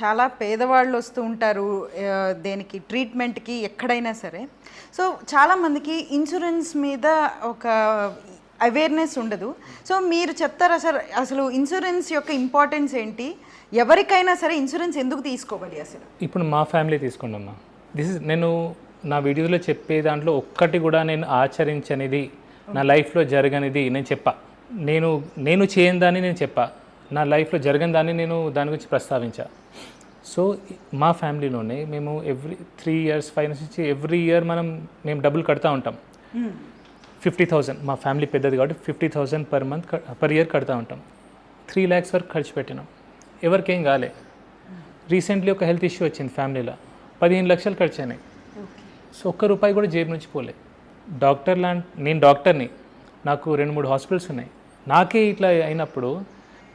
చాలా పేదవాళ్ళు వస్తూ ఉంటారు దేనికి ట్రీట్మెంట్కి ఎక్కడైనా సరే. సో చాలామందికి ఇన్సూరెన్స్ మీద ఒక అవేర్నెస్ ఉండదు. సో మీరు చెప్తారా సార్, అసలు ఇన్సూరెన్స్ యొక్క ఇంపార్టెన్స్ ఏంటి, ఎవరికైనా సరే ఇన్సూరెన్స్ ఎందుకు తీసుకోవాలి అసలు? ఇప్పుడు మా ఫ్యామిలీ తీసుకోండి అమ్మా. నేను నా వీడియోలో చెప్పే దాంట్లో ఒక్కటి కూడా నేను ఆచరించనిది, నా లైఫ్లో జరగనిది నేను చెప్పా. నేను చేయని దాన్ని నేను చెప్పా, నా లైఫ్లో జరగని దాన్ని నేను దాని గురించి ప్రస్తావించా. సో మా ఫ్యామిలీలోనే మేము ఎవ్రీ 3 years 5 years నుంచి ఎవ్రీ ఇయర్ మేము డబ్బులు కడతా ఉంటాం. 50,000, మా ఫ్యామిలీ పెద్దది కాబట్టి 50,000 పర్ ఇయర్ కడతా ఉంటాం. 3 lakhs వరకు ఖర్చు పెట్టినాం, ఎవరికేం కాలే. రీసెంట్లీ ఒక హెల్త్ ఇష్యూ వచ్చింది ఫ్యామిలీలో, 15 లక్షలు ఖర్చు అయినాయి. సో ₹1 కూడా జేబు నుంచి పోలే. నేను డాక్టర్ని, నాకు 2-3 హాస్పిటల్స్ ఉన్నాయి. నాకే ఇట్లా అయినప్పుడు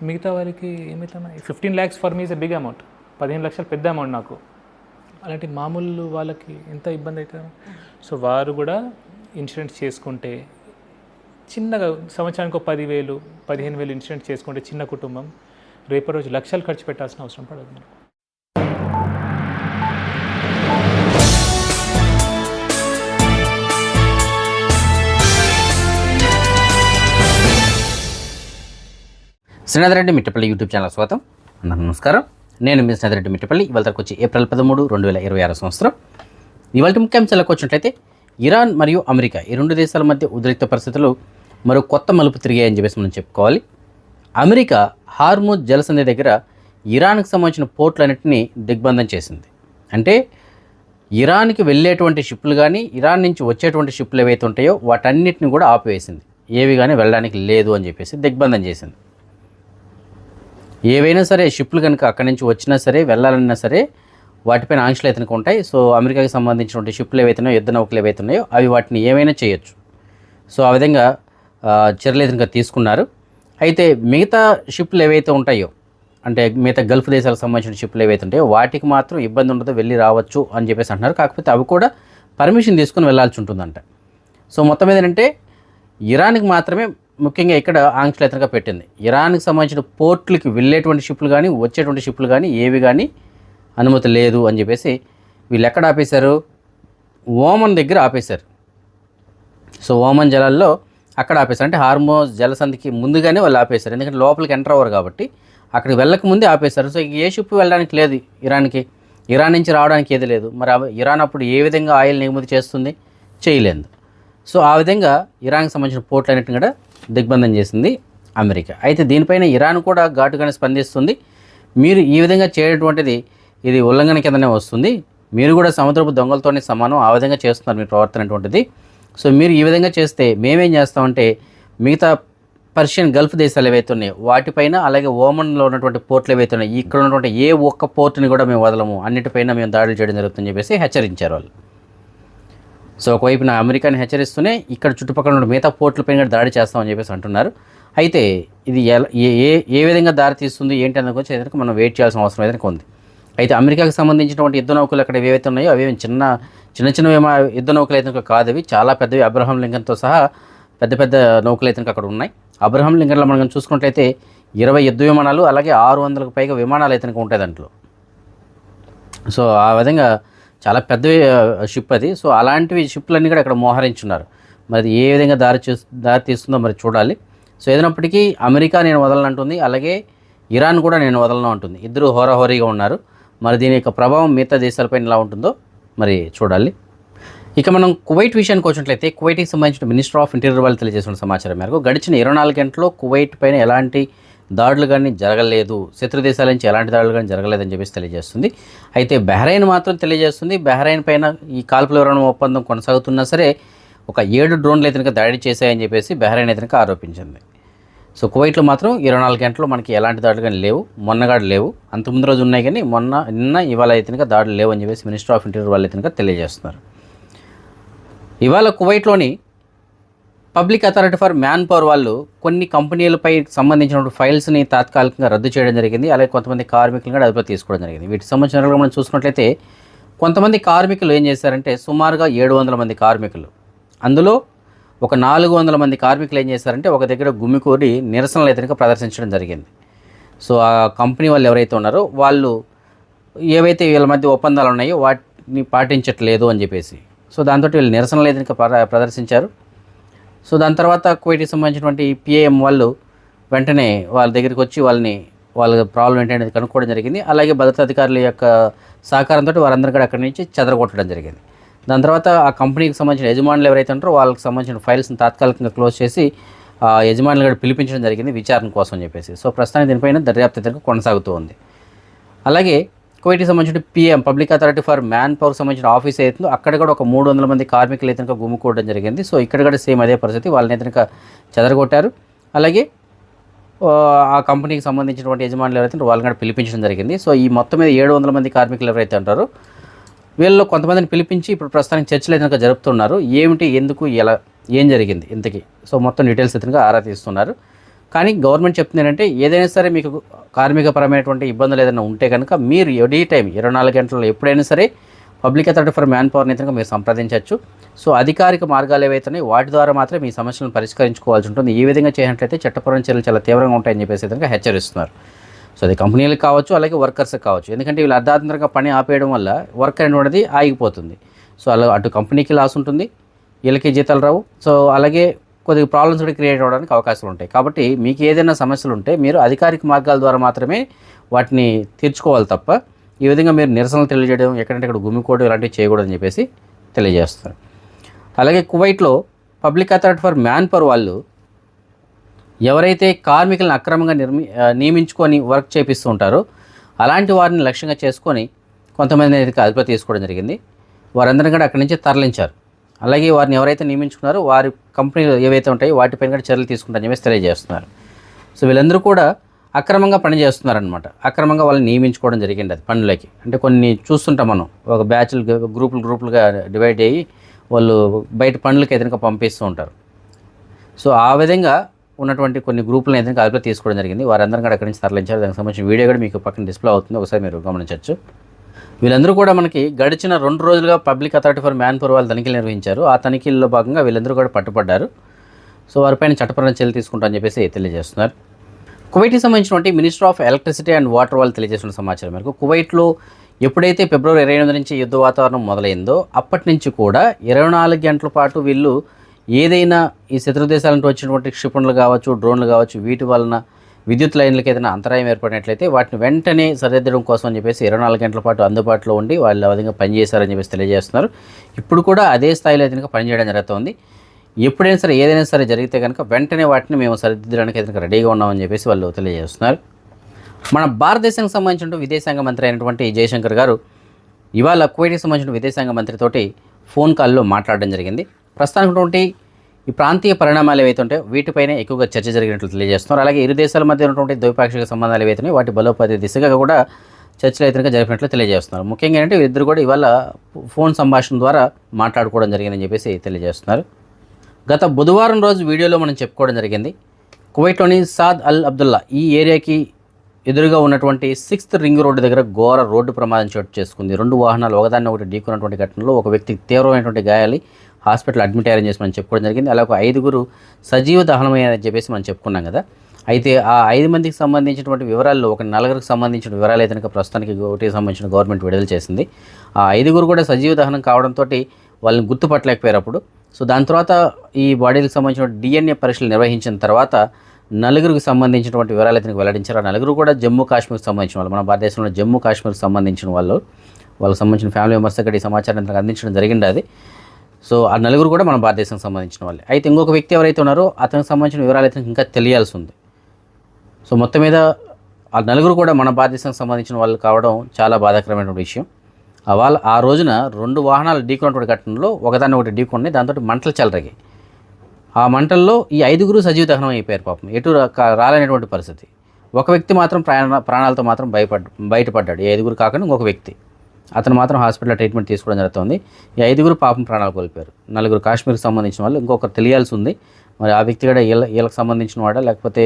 మిగతా వారికి ఏమైతే 15 lakhs for me is a big amount. 15 లక్షలు పెద్ద అమౌంట్ నాకు. అలాంటి మామూలు వాళ్ళకి ఎంత ఇబ్బంది అవుతుంది. సో వారు కూడా ఇన్సూరెన్స్ చేసుకుంటే చిన్నగా సంవత్సరానికి 10,000 15,000 ఇన్సూరెన్స్ చేసుకుంటే చిన్న కుటుంబం రేపటి రోజు లక్షలు ఖర్చు పెట్టాల్సిన అవసరం పడదు మనకు. శ్రీనాథరెడ్డి మిట్టపల్లి యూట్యూబ్ ఛానల్ స్వాగతం. అందరికీ నమస్కారం. నేను మీ శ్రీనాథరెడ్డి మిట్టపల్లి. ఇవాళ వచ్చి ఏప్రిల్ 13, 2026 సంవత్సరం. ఇవాళ ముఖ్యాంశాలకు వచ్చినట్లయితే ఇరాన్ మరియు అమెరికా ఈ 2 దేశాల మధ్య ఉద్రిక్త పరిస్థితులు మరో కొత్త మలుపు తిరిగాయని చెప్పేసి మనం చెప్పుకోవాలి. అమెరికా హార్ముజ్ జలసంధి దగ్గర ఇరాన్కి సంబంధించిన పోర్టులన్నింటినీ దిగ్బంధం చేసింది. అంటే ఇరాన్కి వెళ్ళేటువంటి షిప్లు కానీ ఇరాన్ నుంచి వచ్చేటువంటి షిప్లు ఏవైతే ఉంటాయో వాటన్నిటిని కూడా ఆపివేసింది. ఏవి కానీ వెళ్ళడానికి లేదు అని చెప్పేసి దిగ్బంధం చేసింది. ఏవైనా సరే షిప్లు కనుక అక్కడి నుంచి వచ్చినా సరే వెళ్ళాలన్నా సరే వాటిపైన ఆంక్షలు అయితే ఉంటాయి. సో అమెరికాకి సంబంధించినటువంటి షిప్లు ఏవైతున్నాయో యుద్ధ నౌకలు ఏవైతే ఉన్నాయో అవి వాటిని ఏమైనా చేయొచ్చు. సో ఆ విధంగా చర్యలు అయితే తీసుకున్నారు. అయితే మిగతా షిప్లు ఏవైతే ఉంటాయో, అంటే మిగతా గల్ఫ్ దేశాలకు సంబంధించిన షిప్లు ఏవైతే ఉంటాయో వాటికి మాత్రం ఇబ్బంది ఉండదు, వెళ్ళి రావచ్చు అని చెప్పేసి అంటున్నారు. కాకపోతే అవి కూడా పర్మిషన్ తీసుకుని వెళ్ళాల్సి ఉంటుందంట. సో మొత్తం మీద ఏంటంటే ఇరాన్కి మాత్రమే ముఖ్యంగా ఇక్కడ ఆంక్షలు అయితే పెట్టింది. ఇరాన్కి సంబంధించిన పోర్టులకి వెళ్ళేటువంటి షిప్లు కానీ వచ్చేటువంటి షిప్లు కానీ ఏవి కానీ అనుమతి లేదు అని చెప్పేసి వీళ్ళు ఎక్కడ ఆపేశారు, ఓమన్ దగ్గర ఆపేశారు. సో ఓమన్ జలాల్లో అక్కడ ఆపేశారు. అంటే హార్మోజ్ జలసంధికి ముందుగానే వాళ్ళు ఆపేశారు. ఎందుకంటే లోపలికి ఎంటర్ అవ్వరు కాబట్టి అక్కడికి వెళ్ళక ముందే ఆపేశారు. సో ఏ షిప్ వెళ్ళడానికి లేదు ఇరాన్కి, ఇరాన్ నుంచి రావడానికి ఏది లేదు. మరి ఇరాన్ అప్పుడు ఏ విధంగా ఆయిల్ ఎగుమతి చేస్తుంది, చేయలేదు. సో ఆ విధంగా ఇరాన్కి సంబంధించిన పోర్టులన్నింటిని కూడా దిగ్బంధం చేసింది అమెరికా. అయితే దీనిపైన ఇరాన్ కూడా ఘాటుగానే స్పందిస్తుంది. మీరు ఈ విధంగా చేయటువంటిది ఇది ఉల్లంఘన కిందనే వస్తుంది, మీరు కూడా సముద్రపు దొంగలతోనే సమానం, ఆ విధంగా చేస్తున్నారు మీరు ప్రవర్తన అటువంటిది. సో మీరు ఈ విధంగా చేస్తే మేమేం చేస్తామంటే మిగతా పర్షియన్ గల్ఫ్ దేశాలు ఏవైతే ఉన్నాయో వాటిపైన, అలాగే ఓమన్లో ఉన్నటువంటి పోర్టులు ఏవైతే ఉన్నాయో ఇక్కడ ఉన్నటువంటి ఏ ఒక్క పోర్టుని కూడా మేము వదలము, అన్నిటిపైన మేము దాడులు చేయడం జరుగుతుందని చెప్పేసి హెచ్చరించారు వాళ్ళు. సో ఒకవైపున అమెరికాని హెచ్చరిస్తూనే ఇక్కడ చుట్టుపక్కల ఉన్న మిగతా పోర్టులపైన కూడా దాడి చేస్తామని చెప్పేసి అంటున్నారు. అయితే ఇది ఏ విధంగా దారి తీస్తుంది ఏంటి అన్న గురించి ఏదైనా మనం వెయిట్ చేయాల్సిన అవసరం ఏదైనా ఉంది. అయితే అమెరికాకి సంబంధించినటువంటి యుద్ధ నౌకలు అక్కడ ఏవైతే ఉన్నాయో అవి చిన్న యుద్ధ నౌకలు అయితే కాదు, అవి చాలా పెద్దవి. అబ్రహాం లింకన్తో సహా పెద్ద నౌకలు అయితే అక్కడ ఉన్నాయి. అబ్రహాం లింకన్లో మనం చూసుకున్నట్లయితే 20 యుద్ధ విమానాలు, అలాగే 600కు పైగా విమానాలు అయితే ఉంటాయి దాంట్లో. సో ఆ విధంగా చాలా పెద్ద షిప్ అది. సో అలాంటివి షిప్లన్నీ కూడా అక్కడ మోహరించున్నారు. మరి ఏ విధంగా దారి తీస్తుందో మరి చూడాలి. సో ఏదైనప్పటికీ అమెరికా నేను వదలనంటుంది, అలాగే ఇరాన్ కూడా నేను వదలను అంటుంది. ఇద్దరు హోరాహోరీగా ఉన్నారు. మరి దీని యొక్క ప్రభావం మిగతా దేశాలపైన ఎలా ఉంటుందో మరి చూడాలి. ఇక మనం కువైట్ విషయానికి వచ్చినట్లయితే కువైట్కి సంబంధించిన మినిస్టర్ ఆఫ్ ఇంటీరియర్ వాళ్ళు తెలియజేసిన సమాచారం మేరకు గడిచిన 24 గంటల్లో కువైట్ పైన ఎలాంటి దాడులు కానీ జరగలేదు, శత్రు దేశాల నుంచి ఎలాంటి దాడులు కానీ జరగలేదని చెప్పేసి తెలియజేస్తుంది. అయితే బహ్రెయిన్ మాత్రం తెలియజేస్తుంది, బహ్రెయిన్ పైన ఈ కాల్పుల విరమణ ఒప్పందం కొనసాగుతున్నా సరే ఒక 7 డ్రోన్లు అయితే దాడి చేశాయని చెప్పేసి బహ్రెయిన్ అయితే ఆరోపించింది. సో కువైట్లో మాత్రం 24 గంటల్లో మనకి ఎలాంటి దాడులు కానీ లేవు, మొన్నగాడు లేవు, అంతకుముందు రోజు ఉన్నాయి కానీ నిన్న ఇవాళ అయితే దాడులు లేవు అని చెప్పేసి మినిస్టర్ ఆఫ్ ఇంటీరియర్ వాళ్ళు అయితే తెలియజేస్తున్నారు. ఇవాళ కువైట్లోని public authority for man power వాళ్ళు కొన్ని కంపెనీలపై సంబంధించిన ఫైల్స్ని తాత్కాలికంగా రద్దు చేయడం జరిగింది. అలాగే కొంతమంది కార్మికులను కూడా అదుపులో తీసుకోవడం జరిగింది. వీటికి సంబంధించిన మనం చూసుకున్నట్లయితే కొంతమంది కార్మికులు ఏం చేశారంటే సుమారుగా 700 మంది కార్మికులు, అందులో ఒక 400 మంది కార్మికులు ఏం చేశారంటే ఒక దగ్గర గుమికూడి నిరసనలు అయితే ప్రదర్శించడం జరిగింది. సో ఆ కంపెనీ వాళ్ళు ఎవరైతే ఉన్నారో వాళ్ళు ఏవైతే వీళ్ళ మధ్య ఒప్పందాలు ఉన్నాయో వాటిని పాటించట్లేదు అని చెప్పేసి. సో దాంతో వీళ్ళు నిరసనలు ఏదైనా ప్రదర్శించారు. సో దాని తర్వాత కువైట్కి సంబంధించినటువంటి పిఏఎం వాళ్ళు వెంటనే వాళ్ళ దగ్గరికి వచ్చి వాళ్ళ ప్రాబ్లం ఏంటనేది కనుక్కోవడం జరిగింది. అలాగే భద్రతా అధికారుల యొక్క సహకారంతో వారందరూ కూడా అక్కడి నుంచి చెదరగొట్టడం జరిగింది. దాని తర్వాత ఆ కంపెనీకి సంబంధించిన యజమానులు ఎవరైతే ఉంటారో వాళ్ళకి సంబంధించిన ఫైల్స్ని తాత్కాలికంగా క్లోజ్ చేసి యజమానులు కూడా పిలిపించడం జరిగింది విచారణ కోసం అని చెప్పేసి. సో ప్రస్తుతానికి దీనిపైన దర్యాప్తు కొనసాగుతూ ఉంది. అలాగే కువైట్కి సంబంధించిన PM public authority for man power సంబంధించిన ఆఫీస్ ఏదైతుందో అక్కడ కూడా ఒక 300 మంది కార్మికులు అయితే గుమ్ముకోవడం జరిగింది. సో ఇక్కడ కూడా సేమ్ అదే పరిస్థితి, వాళ్ళని అయితే చెదరగొట్టారు. అలాగే ఆ కంపెనీకి సంబంధించినటువంటి యజమానులు ఎవరైతే వాళ్ళని కూడా పిలిపించడం జరిగింది. సో ఈ మొత్తం మీద 700 మంది కార్మికులు ఎవరైతే ఉంటారో వీళ్ళలో కొంతమందిని పిలిపించి ఇప్పుడు ప్రస్తుతానికి చర్చలు అయితే జరుపుతున్నారు. ఏమిటి, ఎందుకు, ఎలా, ఏం జరిగింది ఇంతకీ. సో మొత్తం డీటెయిల్స్ అయితే ఆరా తీస్తున్నారు. కానీ గవర్నమెంట్ చెప్తుంది ఏంటంటే ఏదైనా సరే మీకు కార్మికపరమైనటువంటి ఇబ్బందులు ఏదైనా ఉంటే కనుక మీరు ఎనీ టైం 24 గంటల్లో ఎప్పుడైనా సరే పబ్లిక్ అథారిటీ ఫర్ మ్యాన్ పవర్ని అయితే మీరు సంప్రదించవచ్చు. సో అధికారిక మార్గాలు ఏవైతున్నాయి వాటి ద్వారా మాత్రమే మీ సమస్యలను పరిష్కరించుకోవాల్సి ఉంటుంది. ఈ విధంగా చేసినట్లయితే చట్టపరమైన చర్యలు చాలా తీవ్రంగా ఉంటాయని చెప్పేసి అయితే హెచ్చరిస్తున్నారు. సో అది కంపెనీలకు కావచ్చు, అలాగే వర్కర్స్కి కావచ్చు. ఎందుకంటే వీళ్ళు అర్ధాంతరంగా పని ఆపేయడం వల్ల వర్క్ అనేటువంటిది ఆగిపోతుంది. సో అలా అటు కంపెనీకి లాస్ ఉంటుంది, వీళ్ళకి జీతాలు రావు. సో అలాగే కొద్దిగా ప్రాబ్లమ్స్ కూడా క్రియేట్ అవ్వడానికి అవకాశాలు ఉంటాయి. కాబట్టి మీకు ఏదైనా సమస్యలు ఉంటే మీరు అధికారిక మార్గాల ద్వారా మాత్రమే వాటిని తీర్చుకోవాలి తప్ప ఈ విధంగా మీరు నిరసనలు తెలియజేయడం, ఎక్కడంటే ఇక్కడ గుమ్మికోవడం ఇలాంటివి చేయకూడదని చెప్పేసి తెలియజేస్తారు. అలాగే కువైట్లో public authority for man power వాళ్ళు ఎవరైతే కార్మికులను అక్రమంగా నియమించుకొని వర్క్ చేపిస్తూ ఉంటారో అలాంటి వారిని లక్ష్యంగా చేసుకొని కొంతమంది అదుపులో తీసుకోవడం జరిగింది. వారందరినీ కూడా అక్కడి నుంచి తరలించారు. అలాగే వారిని ఎవరైతే నియమించుకున్నారో వారి కంపెనీలు ఏవైతే ఉంటాయో వాటిపైన కూడా చర్యలు తీసుకుంటారని చెప్పేసి తెలియజేస్తున్నారు. సో వీళ్ళందరూ కూడా అక్రమంగా పనిచేస్తున్నారనమాట. అక్రమంగా వాళ్ళని నియమించుకోవడం జరిగింది అది పనులకి. అంటే కొన్ని చూస్తుంటాం మనం, ఒక బ్యాచ్లు గ్రూపులుగా డివైడ్ అయ్యి వాళ్ళు బయట పనులకి ఏదైనా పంపిస్తూ ఉంటారు. సో ఆ విధంగా ఉన్నటువంటి కొన్ని గ్రూపులను ఏదైనా అదుపులో తీసుకోవడం జరిగింది. వారందరం కూడా అక్కడి నుంచి తరలించారు. దానికి సంబంధించిన వీడియో కూడా మీకు పక్కన డిస్ప్లే అవుతుంది, ఒకసారి మీరు గమనించవచ్చు. వీళ్ళందరూ కూడా మనకి గడిచిన 2 రోజులుగా public authority for man power వాళ్ళు తనిఖీలు నిర్వహించారు. ఆ తనిఖీల్లో భాగంగా వీళ్ళందరూ కూడా పట్టుబడ్డారు. సో వారిపైన చట్టపరమైన చర్యలు తీసుకుంటామని చెప్పేసి తెలియజేస్తున్నారు. కువైట్కి సంబంధించినటువంటి minister of electricity and water వాళ్ళు తెలియజేసిన సమాచారం మేరకు కువైట్లో ఎప్పుడైతే ఫిబ్రవరి 28 నుంచి యుద్ధ వాతావరణం మొదలైందో అప్పటి నుంచి కూడా 24 గంటల పాటు వీళ్ళు ఏదైనా ఈ శత్రు దేశాల నుంచి వచ్చినటువంటి క్షిపణులు కావచ్చు, డ్రోన్లు కావచ్చు, వీటి వలన విద్యుత్ లైన్లకు ఏదైనా అంతరాయం ఏర్పడినట్లయితే వాటిని వెంటనే సరిదిద్దడం కోసం అని చెప్పేసి 24 గంటల పాటు అందుబాటులో ఉండి వాళ్ళు ఆ విధంగా పనిచేశారని చెప్పేసి తెలియజేస్తున్నారు. ఇప్పుడు కూడా అదే స్థాయిలో అయితే పనిచేయడం జరుగుతుంది. ఎప్పుడైనా సరే ఏదైనా సరే జరిగితే కనుక వెంటనే వాటిని మేము సరిదిద్దడానికి అయితే రెడీగా ఉన్నామని చెప్పేసి వాళ్ళు తెలియజేస్తున్నారు. మన భారతదేశానికి సంబంధించిన విదేశాంగ మంత్రి అయినటువంటి జయశంకర్ గారు ఇవాళ కువైట్కి సంబంధించిన విదేశాంగ మంత్రితోటి ఫోన్ కాల్లో మాట్లాడడం జరిగింది. ప్రస్తుతానికి ఈ ప్రాంతీయ పరిణామాలు ఏవైతే ఉంటాయో వీటిపైనే ఎక్కువగా చర్చ జరిగినట్లు తెలియజేస్తున్నారు. అలాగే ఇరు దేశాల మధ్య ఉన్నటువంటి ద్వైపాక్షిక సంబంధాలు ఏవైతున్నాయో వాటి బలోపేత దిశగా కూడా చర్చలు అయితే జరిపినట్లు తెలియజేస్తున్నారు. ముఖ్యంగా ఏంటంటే వీరిద్దరు కూడా ఇవాళ ఫోన్ సంభాషణ ద్వారా మాట్లాడుకోవడం జరిగిందని చెప్పేసి తెలియజేస్తున్నారు. గత బుధవారం రోజు వీడియోలో మనం చెప్పుకోవడం జరిగింది. కువైట్లోని సాద్ అల్ అబ్దుల్లా ఈ ఏరియాకి ఎదురుగా ఉన్నటువంటి 6th రింగ్ రోడ్డు దగ్గర ఘోర రోడ్డు ప్రమాదం చోటు చేసుకుంది. 2 వాహనాలు ఒకదాన్ని ఒకటి ఢీకున్నటువంటి ఘటనలో ఒక వ్యక్తికి తీవ్రమైనటువంటి గాయాలు హాస్పిటల్ అడ్మిట్ అయ్యారని చెప్పి మనం చెప్పుకోవడం జరిగింది. అలా ఒక 5గురు సజీవ దహనమయ్యారని చెప్పేసి మనం చెప్పుకున్నాం కదా. అయితే ఆ 5 మందికి సంబంధించినటువంటి వివరాల్లో ఒక 4కి సంబంధించిన వివరాలు అయితే ప్రస్తుతానికి ఒకటికి సంబంధించిన గవర్నమెంట్ విడుదల చేసింది. ఆ 5గురు కూడా సజీవ దహనం కావడంతో వాళ్ళని గుర్తుపట్టలేకపోయారు అప్పుడు. సో దాని తర్వాత ఈ బాడీలకు సంబంధించిన DNA పరీక్షలు నిర్వహించిన తర్వాత 4కి సంబంధించినటువంటి వివరాలు అయితే వెల్లడించారు. ఆ 4 కూడా జమ్మూ కాశ్మీర్కి సంబంధించిన వాళ్ళు, మన భారతదేశంలో జమ్మూ కాశ్మీర్కి సంబంధించిన వాళ్ళకి సంబంధించిన ఫ్యామిలీ మెంబర్స్ ఇక్కడ ఈ సమాచారం అందించడం జరిగింది అది. సో ఆ 4 కూడా మన భారతదేశానికి సంబంధించిన వాళ్ళే. అయితే ఇంకొక వ్యక్తి ఎవరైతే ఉన్నారో అతనికి సంబంధించిన వివరాలు అయితే ఇంకా తెలియాల్సి ఉంది. సో మొత్తం మీద ఆ 4 కూడా మన భారతదేశానికి సంబంధించిన వాళ్ళు కావడం చాలా బాధాకరమైన విషయం. ఆ రోజున 2 వాహనాలు ఢీకొన్నటువంటి ఘటనలో ఒకదాన్ని ఒకటి ఢీకొన్నాయి. దాంతో మంటలు చెలరగాయి. ఆ మంటల్లో ఈ 5గురు సజీవ దహనం అయిపోయారు. పాపం ఎటు రాలేనటువంటి పరిస్థితి. ఒక వ్యక్తి మాత్రం ప్రాణాలతో మాత్రం బయటపడ్డాడు. ఈ 5గురు కాకుండా ఇంకొక వ్యక్తి, అతను మాత్రం హాస్పిటల్లో ట్రీట్మెంట్ తీసుకోవడం జరుగుతుంది. ఈ 5గురు పాపం ప్రాణాలు కోల్పోయారు. 4 కాశ్మీర్కి సంబంధించిన వాళ్ళు, ఇంకొకరు తెలియాల్సి ఉంది. మరి ఆ వ్యక్తి కూడా వీళ్ళకి సంబంధించిన వాడా లేకపోతే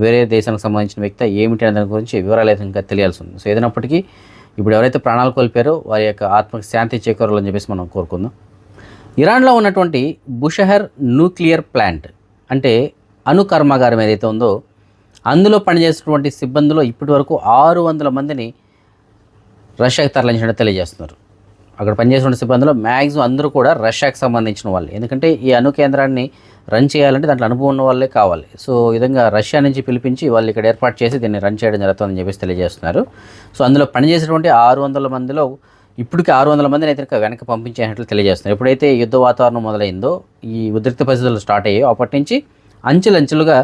వేరే దేశానికి సంబంధించిన వ్యక్తి ఏమిటి అనే దాని గురించి వివరాలు అయితే ఇంకా తెలియాల్సి ఉంది. సో ఏదైనప్పటికీ ఇప్పుడు ఎవరైతే ప్రాణాలు కోల్పోయారో వారి యొక్క ఆత్మకి శాంతి చేకూరాలని చెప్పేసి మనం కోరుకుందాం. ఇరాన్లో ఉన్నటువంటి బుషహర్ న్యూక్లియర్ ప్లాంట్ అంటే అణు కర్మాగారం ఏదైతే ఉందో అందులో పనిచేసినటువంటి సిబ్బందిలో ఇప్పటి వరకు 600 మందిని రష్యాకి తరలించినట్టు తెలియజేస్తున్నారు. అక్కడ పనిచేసిన సిబ్బందిలో మ్యాక్సిమం అందరూ కూడా రష్యాకి సంబంధించిన వాళ్ళు. ఎందుకంటే ఈ అణు కేంద్రాన్ని రన్ చేయాలంటే దాంట్లో అనుభవం ఉన్న వాళ్ళే కావాలి. సో ఈ విధంగా రష్యా నుంచి పిలిపించి వాళ్ళు ఇక్కడ ఏర్పాటు చేసి దీన్ని రన్ చేయడం జరుగుతుందని చెప్పేసి తెలియజేస్తున్నారు. సో అందులో పనిచేసినటువంటి 600 మందిలో ఇప్పటికి 600 మందిని అయితే వెనక్కి పంపించేసినట్లు తెలియజేస్తున్నారు. ఎప్పుడైతే యుద్ధ వాతావరణం మొదలైందో, ఈ ఉద్రిక్త పరిస్థితులు స్టార్ట్ అయ్యాయో, అప్పటి నుంచి అంచెలంచెలుగా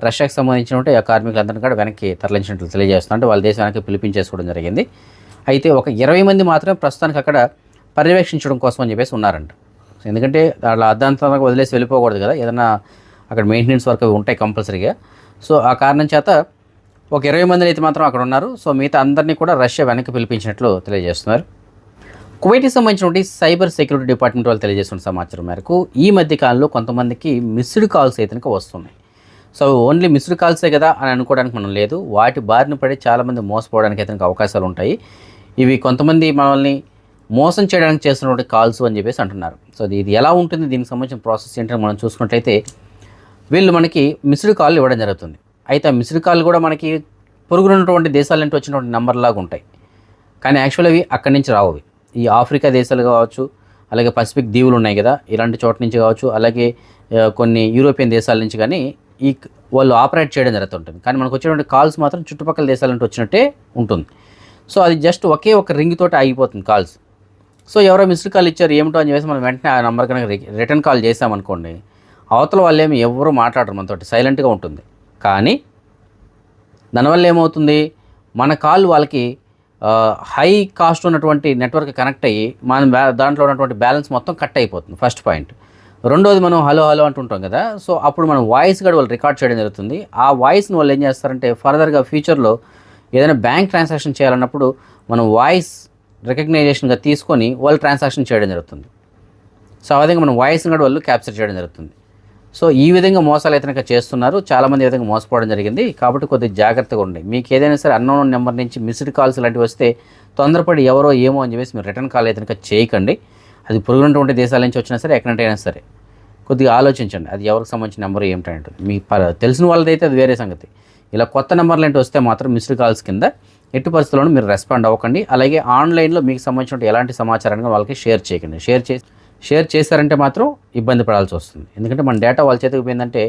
రష్యాకి సంబంధించినటువంటి ఆ కార్మికులందరినీ కూడా వెనక్కి తరలించినట్లు తెలియజేస్తున్నారు. అంటే వాళ్ళ దేశానికి పిలిపించేసుకోవడం జరిగింది. అయితే ఒక 20 మంది మాత్రమే ప్రస్తుతానికి అక్కడ పర్యవేక్షించడం కోసం అని చెప్పేసి ఉన్నారంట. ఎందుకంటే అలా అర్ధాంతరంగా వదిలేసి వెళ్ళిపోకూడదు కదా, ఏదైనా అక్కడ మెయింటెనెన్స్ వర్క్ అవి ఉంటాయి కంపల్సరీగా. సో ఆ కారణం చేత ఒక 20 మందిని అయితే మాత్రం అక్కడ ఉన్నారు. సో మిగతా అందరినీ కూడా రష్యా వెనక్కి పిలిపించినట్లు తెలియజేస్తున్నారు. కువైట్కి సంబంధించినటువంటి సైబర్ సెక్యూరిటీ డిపార్ట్మెంట్ వాళ్ళు తెలియజేస్తున్న సమాచారం మేరకు ఈ మధ్య కాలంలో కొంతమందికి మిస్డ్ కాల్స్ అయితే వస్తున్నాయి. సో ఓన్లీ మిస్డ్ కాల్సే కదా అని అనుకోవడానికి మనం లేదు. వాటి బారిన పడి చాలామంది మోసపోవడానికి అయితే అవకాశాలు ఉంటాయి. ఇవి కొంతమంది మనల్ని మోసం చేయడానికి చేస్తున్నటువంటి కాల్స్ అని చెప్పేసి అంటున్నారు. సో ఇది ఎలా ఉంటుంది, దీనికి సంబంధించిన ప్రాసెస్ ఏంటని మనం చూసుకున్నట్లయితే వీళ్ళు మనకి మిస్డ్ కాల్ ఇవ్వడం జరుగుతుంది. అయితే ఆ మిస్డ్ కాల్ కూడా మనకి పొరుగున్నటువంటి దేశాల నుంచి వచ్చినటువంటి నెంబర్ లాగా ఉంటాయి. కానీ యాక్చువల్ అవి అక్కడి నుంచి రావు. ఈ ఆఫ్రికా దేశాలు కావచ్చు, అలాగే పసిఫిక్ దీవులు ఉన్నాయి కదా, ఇలాంటి చోట నుంచి కావచ్చు, అలాగే కొన్ని యూరోపియన్ దేశాల నుంచి కానీ ఈ వాళ్ళు ఆపరేట్ చేయడం జరుగుతుంటుంది. కానీ మనకు వచ్చేటువంటి కాల్స్ మాత్రం చుట్టుపక్కల దేశాల నుంచి వచ్చినట్టే ఉంటుంది. సో అది జస్ట్ ఒకే ఒక రింగ్ తోటి ఆగిపోతుంది కాల్స్. సో ఎవరో మిస్డ్ కాల్ ఇచ్చారు ఏమిటో అని చెప్పేసి మనం వెంటనే ఆ నెంబర్ కనుక రిటర్న్ కాల్ చేసామనుకోండి, అవతల వాళ్ళు ఏమి ఎవరు మాట్లాడరు, మనతోటి సైలెంట్గా ఉంటుంది. కానీ దానివల్ల ఏమవుతుంది, మన కాల్ వాళ్ళకి హై కాస్ట్ ఉన్నటువంటి నెట్వర్క్ కనెక్ట్ అయ్యి మన దాంట్లో ఉన్నటువంటి బ్యాలెన్స్ మొత్తం కట్ అయిపోతుంది. First point. రెండోది, మనం హలో హలో అంటుంటాం కదా, సో అప్పుడు మనం వాయిస్ కూడా వాళ్ళు రికార్డ్ చేయడం జరుగుతుంది. ఆ వాయిస్ని వాళ్ళు ఏం చేస్తారంటే ఫర్దర్గా ఫ్యూచర్లో ఏదైనా బ్యాంక్ ట్రాన్సాక్షన్ చేయాలన్నప్పుడు మనం వాయిస్ రికగ్నైజేషన్గా తీసుకొని వాళ్ళు ట్రాన్సాక్షన్ చేయడం జరుగుతుంది. సో ఆ విధంగా మనం వాయిస్ని కూడా వాళ్ళు క్యాప్చర్ చేయడం జరుగుతుంది. సో ఈ విధంగా మోసాలు అయితే కనుక చేస్తున్నారు. చాలామంది ఈ విధంగా మోసపోవడం జరిగింది. కాబట్టి కొద్దిగా జాగ్రత్తగా ఉండండి. మీకు ఏదైనా సరే అన్నోన్ నెంబర్ నుంచి మిస్డ్ కాల్స్ లాంటివి వస్తే తొందరపడి ఎవరో ఏమో అని చెప్పేసి మీరు రిటర్న్ కాల్ అయితే కనుక చేయకండి. అది పొరుగునటువంటి దేశాల నుంచి వచ్చినా సరే, ఎక్కడంటే అయినా సరే కొద్దిగా ఆలోచించండి అది ఎవరికి సంబంధించిన నెంబర్ ఏమిటంటే. మీ తెలిసిన వాళ్ళదైతే అది వేరే సంగతి. ఇలా కొత్త నెంబర్లు ఏంటి వస్తే మాత్రం మిస్డ్ కాల్స్ కింద ఎట్టి పరిస్థితుల్లోనూ మీరు రెస్పాండ్ అవ్వకండి. అలాగే ఆన్లైన్లో మీకు సంబంధించిన ఎలాంటి సమాచారాన్ని వాళ్ళకి షేర్ చేయకండి. షేర్ చేశారంటే మాత్రం ఇబ్బంది పడాల్సి వస్తుంది. ఎందుకంటే మన డేటా వాళ్ళ చేతికి పోయిందంటే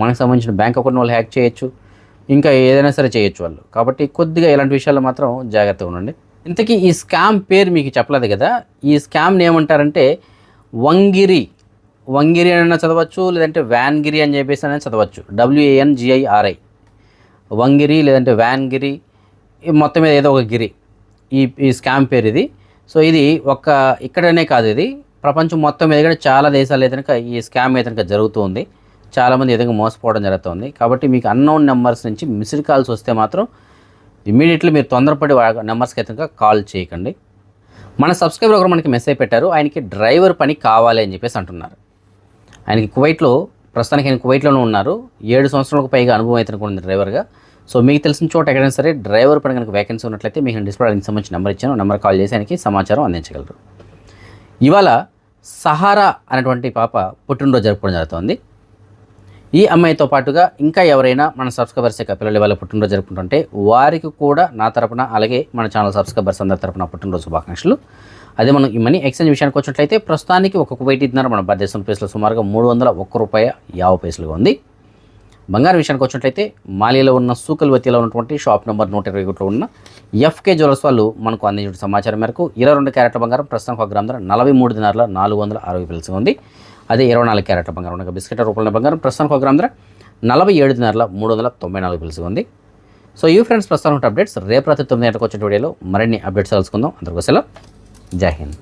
మనకు సంబంధించిన బ్యాంక్ అకౌంట్ వాళ్ళు హ్యాక్ చేయొచ్చు, ఇంకా ఏదైనా సరే చేయొచ్చు వాళ్ళు. కాబట్టి కొద్దిగా ఇలాంటి విషయాల్లో మాత్రం జాగ్రత్తగా ఉండండి. ఇంతకీ ఈ స్కామ్ పేరు మీకు చెప్పలేదు కదా, ఈ స్కామ్ని ఏమంటారంటే వంగిరి అయినా చదవచ్చు, లేదంటే వ్యాన్గిరి అని చెప్పేసి అనేది చదవచ్చు. WANGIRI వంగిరి లేదంటే వ్యాన్గిరి, మొత్తం మీద ఏదో ఒక గిరి ఈ స్కామ్ పేరు ఇది. సో ఇది ఇక్కడనే కాదు, ఇది ప్రపంచం మొత్తం మీద కూడా చాలా దేశాలు అయితే ఈ స్కామ్ అయితే జరుగుతూ ఉంది. చాలామంది ఏదైనా మోసపోవడం జరుగుతుంది. కాబట్టి మీకు అన్నోన్ నెంబర్స్ నుంచి మిస్డ్ కాల్స్ వస్తే మాత్రం ఇమీడియట్లీ మీరు తొందరపడి నెంబర్స్కి అయితే కాల్ చేయకండి. మన సబ్స్క్రైబర్ ఒకరు మనకి మెసేజ్ పెట్టారు, ఆయనకి డ్రైవర్ పని కావాలి అని చెప్పేసి అంటున్నారు. ఆయనకి ప్రస్తుతానికి ఆయన కువైట్లోనే ఉన్నారు. 7 సంవత్సరాలకు పైగా అనుభవం అయితే ఉంది డ్రైవర్గా. సో మీకు తెలిసిన చోట ఎక్కడైనా సరే డ్రైవర్ పని కనుక వేకెన్సీ ఉన్నట్లయితే మీకు డిస్ప్లే సంబంధించిన నెంబర్ ఇచ్చాను, నెంబర్ కాల్ చేసి ఆయనకి సమాచారం అందించగలరు. ఇవాళ సహారా అనేటువంటి పాప పుట్టినరోజు జరుపుకోవడం జరుగుతుంది. ఈ అమ్మాయితో పాటుగా ఇంకా ఎవరైనా మన సబ్స్క్రైబర్స్ యొక్క పిల్లలు ఇవాళ పుట్టినరోజు జరుపుకుంటుంటే వారికి కూడా నా తరపున, అలాగే మన ఛానల్ సబ్స్క్రైబర్స్ అందరి తరపున పుట్టినరోజు శుభాకాంక్షలు. అదే మనం ఈ మనీ ఎక్స్చేంజ్ విషయానికి వచ్చినట్లయితే ప్రస్తుతానికి ఒక కువైట్ దినార్ మన భారతదేశం రూపీస్లో సుమారుగా 301 రూపాయ 50 పైసలుగా ఉంది. బంగారం విషయానికి వచ్చినట్లయితే మాలియాలో ఉన్న సూకల్వతిలో ఉన్నటువంటి షాప్ నెంబర్ 121లో ఉన్న FK జ్యువెలర్స్ వాళ్ళు మనకు అందించిన సమాచారం మేరకు 22 క్యారెట్ల బంగారం ప్రస్తుతం 1 గ్రామ్ ధర 43 దినార్ల 460 పైసలుగా ఉంది. అదే 24 క్యారెట్ల బంగారం ఉన్న బిస్కెట్ రూపంలో బంగారం ప్రస్తుతం 1 గ్రామ్ ధర 47 దినార్ల 394 పైసలుగా ఉంది. సో ఈ ఫ్రెండ్స్ ప్రస్తుతం అప్డేట్స్ రేపు రాత్రి 9 గంటలకు వచ్చే వీడియోలో మరిన్ని అప్డేట్స్ తెలుసుకుందాం. అందరికీ సెలవు. జై హింద్.